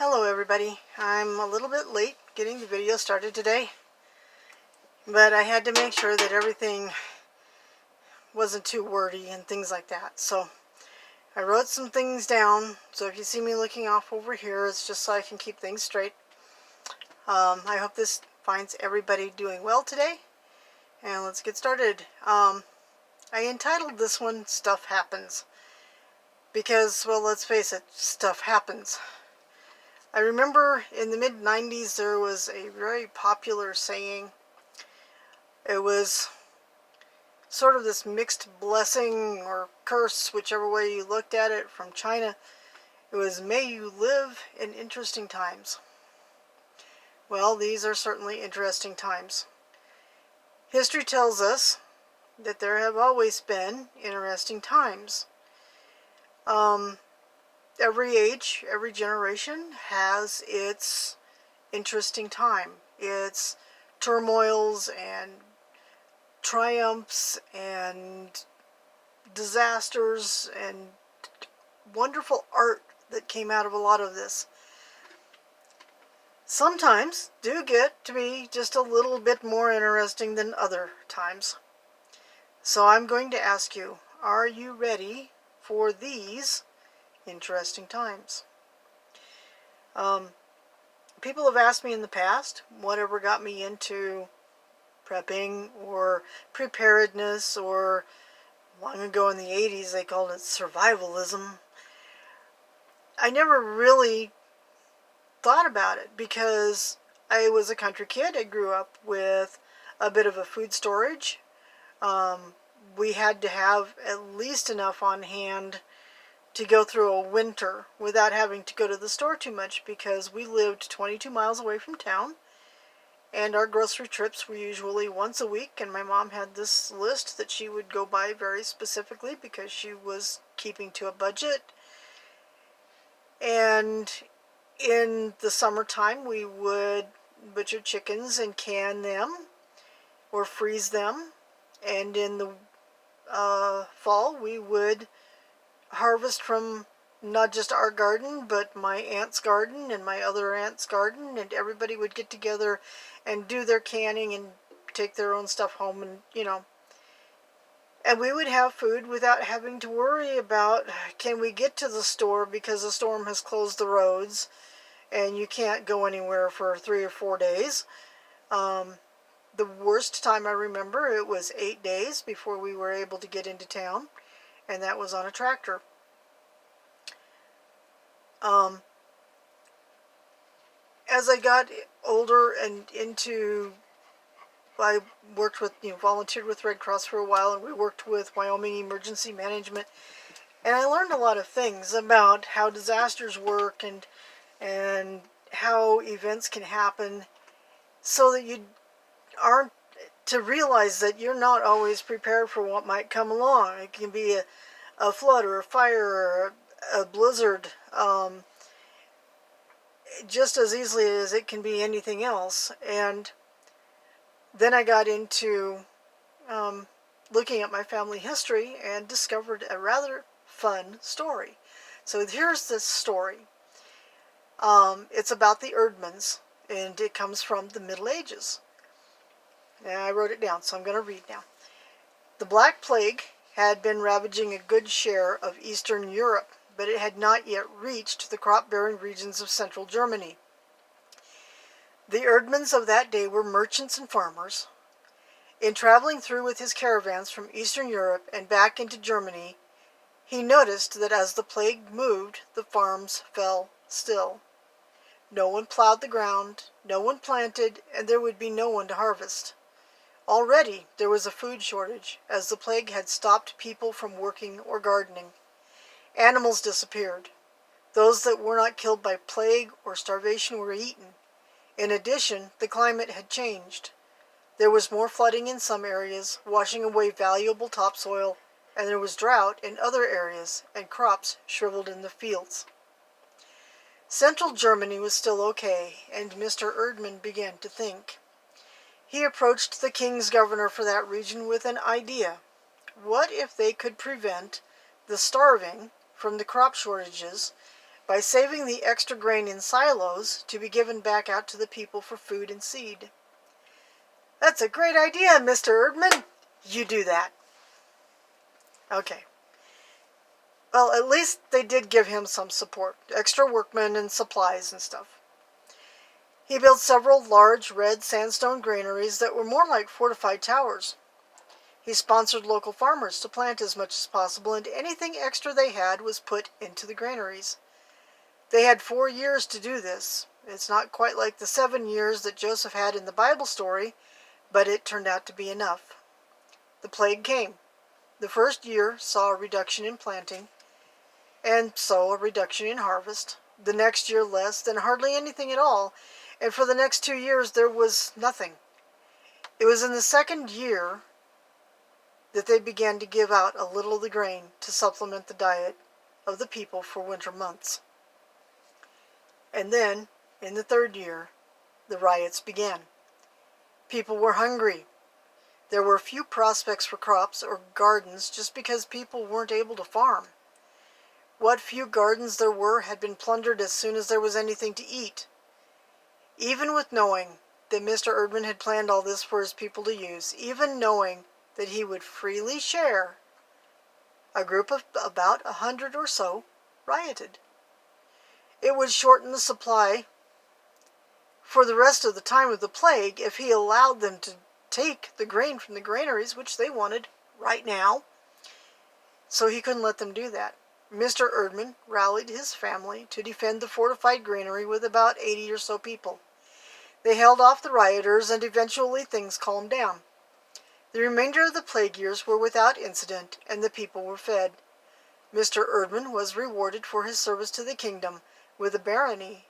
Hello everybody. I'm a little bit late getting the video started today, but I had to make sure that everything wasn't too wordy and things like that. So I wrote some things down, so if you see me looking off over here, it's just so I can keep things straight. I hope this finds everybody doing well today, and let's get started. I entitled this one Stuff Happens, because, well, let's face it, stuff happens. I remember in the mid-90s there was a very popular saying. It was sort of this mixed blessing or curse, whichever way you looked at it, from China. It was, "May you live in interesting times." Well, these are certainly interesting times. History tells us that there have always been interesting times. Every age, every generation has its interesting time. Its turmoils and triumphs and disasters and wonderful art that came out of a lot of this. Sometimes do get to be just a little bit more interesting than other times. So I'm going to ask you, are you ready for these interesting times? People have asked me in the past whatever got me into prepping or preparedness, or long ago in the 80s they called it survivalism. I never really thought about it because I was a country kid. I grew up with a bit of a food storage. We had to have at least enough on hand to go through a winter without having to go to the store too much, because we lived 22 miles away from town, and our grocery trips were usually once a week, and my mom had this list that she would go by very specifically because she was keeping to a budget. And in the summertime we would butcher chickens and can them or freeze them, and in the fall we would harvest from not just our garden, but my aunt's garden and my other aunt's garden, and everybody would get together and do their canning and take their own stuff home, and and we would have food without having to worry about, can we get to the store because the storm has closed the roads and you can't go anywhere for 3 or 4 days. The worst time I remember, it was 8 days before we were able to get into town, and that was on a tractor. As I got older and into, I worked with, volunteered with Red Cross for a while, and we worked with Wyoming Emergency Management, and I learned a lot of things about how disasters work and how events can happen, so that you aren't, to realize that you're not always prepared for what might come along. It can be a flood or a fire or a blizzard, just as easily as it can be anything else. And then I got into looking at my family history and discovered a rather fun story. So here's this story. It's about the Erdmans, and it comes from the Middle Ages. And I wrote it down, so I'm going to read now. The Black Plague had been ravaging a good share of Eastern Europe, but it had not yet reached the crop-bearing regions of central Germany. The Erdmans of that day were merchants and farmers. In traveling through with his caravans from Eastern Europe and back into Germany, he noticed that as the plague moved, the farms fell still. No one plowed the ground, no one planted, and there would be no one to harvest. Already there was a food shortage, as the plague had stopped people from working or gardening. Animals disappeared. Those that were not killed by plague or starvation were eaten. In addition, the climate had changed. There was more flooding in some areas, washing away valuable topsoil, and there was drought in other areas, and crops shriveled in the fields. Central Germany was still okay, and Mr. Erdman began to think. He approached the king's governor for that region with an idea. What if they could prevent the starving from the crop shortages by saving the extra grain in silos to be given back out to the people for food and seed. That's a great idea, Mr. Erdman. You do that. Okay. Well, at least they did give him some support, extra workmen and supplies and stuff. He built several large red sandstone granaries that were more like fortified towers. He sponsored local farmers to plant as much as possible, and anything extra they had was put into the granaries. They had 4 years to do this. It's not quite like the 7 years that Joseph had in the Bible story, but it turned out to be enough. The plague came. The first year saw a reduction in planting, and so a reduction in harvest. The next year less, then hardly anything at all, and for the next 2 years there was nothing. It was in the second year that they began to give out a little of the grain to supplement the diet of the people for winter months. And then, in the third year, the riots began. People were hungry. There were few prospects for crops or gardens just because people weren't able to farm. What few gardens there were had been plundered as soon as there was anything to eat. Even with knowing that Mr. Erdman had planned all this for his people to use, even knowing that he would freely share, a group of about 100 or so rioted. It would shorten the supply for the rest of the time of the plague if he allowed them to take the grain from the granaries, which they wanted right now. So he couldn't let them do that. Mr. Erdman rallied his family to defend the fortified granary with about 80 or so people. They held off the rioters, and eventually things calmed down. The remainder of the plague years were without incident, and the people were fed. Mr. Erdman was rewarded for his service to the kingdom with a barony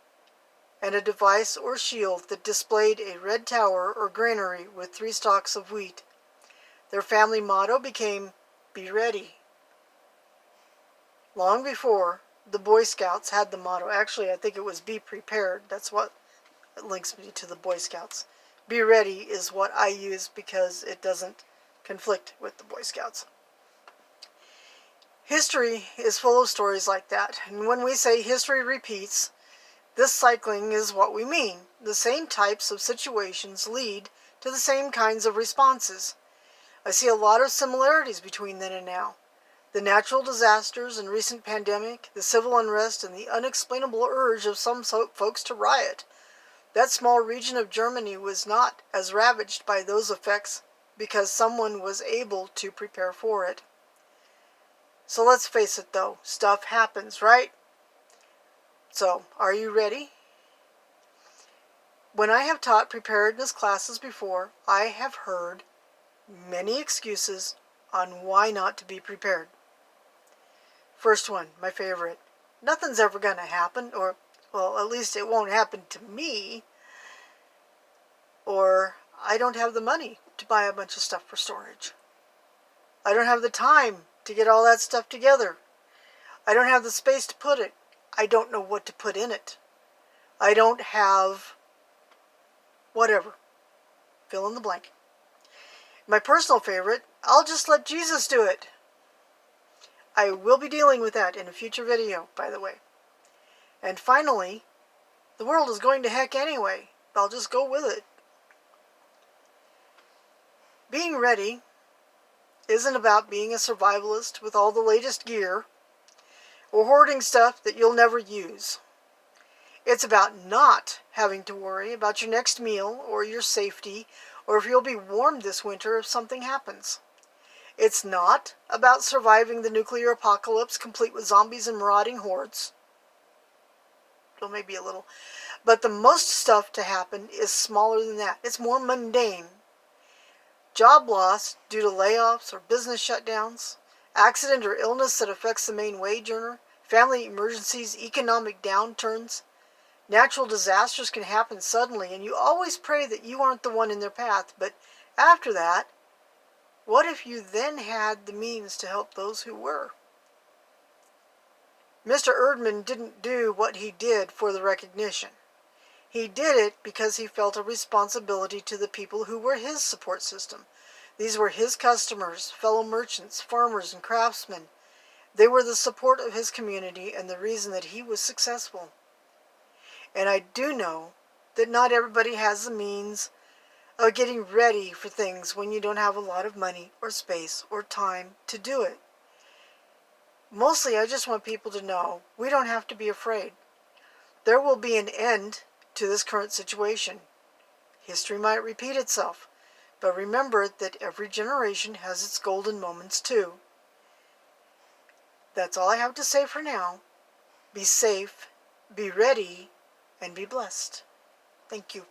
and a device or shield that displayed a red tower or granary with 3 stalks of wheat. Their family motto became, "Be ready." Long before the Boy Scouts had the motto, actually I think it was "Be prepared." That's what links me to the Boy Scouts. "Be ready" is what I use because it doesn't conflict with the Boy Scouts. History is full of stories like that, and when we say history repeats, this cycling is what we mean. The same types of situations lead to the same kinds of responses. I see a lot of similarities between then and now. The natural disasters and recent pandemic, the civil unrest, and the unexplainable urge of some folks to riot. That small region of Germany was not as ravaged by those effects because someone was able to prepare for it. So let's face it though, stuff happens, right? So, are you ready? When I have taught preparedness classes before, I have heard many excuses on why not to be prepared. First one, my favorite. Nothing's ever going to happen, or, well, at least it won't happen to me. Or, I don't have the money to buy a bunch of stuff for storage. I don't have the time to get all that stuff together. I don't have the space to put it. I don't know what to put in it. I don't have whatever. Fill in the blank. My personal favorite, I'll just let Jesus do it. I will be dealing with that in a future video, by the way. And finally, the world is going to heck anyway. I'll just go with it. Being ready isn't about being a survivalist with all the latest gear or hoarding stuff that you'll never use. It's about not having to worry about your next meal or your safety or if you'll be warm this winter if something happens. It's not about surviving the nuclear apocalypse complete with zombies and marauding hordes. Well, maybe a little. But the most stuff to happen is smaller than that. It's more mundane. Job loss due to layoffs or business shutdowns, accident or illness that affects the main wage earner, family emergencies, economic downturns. Natural disasters can happen suddenly, and you always pray that you aren't the one in their path. But after that, what if you then had the means to help those who were? Mr. Erdman didn't do what he did for the recognition. He did it because he felt a responsibility to the people who were his support system. These were his customers, fellow merchants, farmers, and craftsmen. They were the support of his community and the reason that he was successful. And I do know that not everybody has the means of getting ready for things when you don't have a lot of money or space or time to do it. Mostly, I just want people to know we don't have to be afraid. There will be an end to this current situation. History might repeat itself, but remember that every generation has its golden moments too. That's all I have to say for now. Be safe, be ready, and be blessed. Thank you.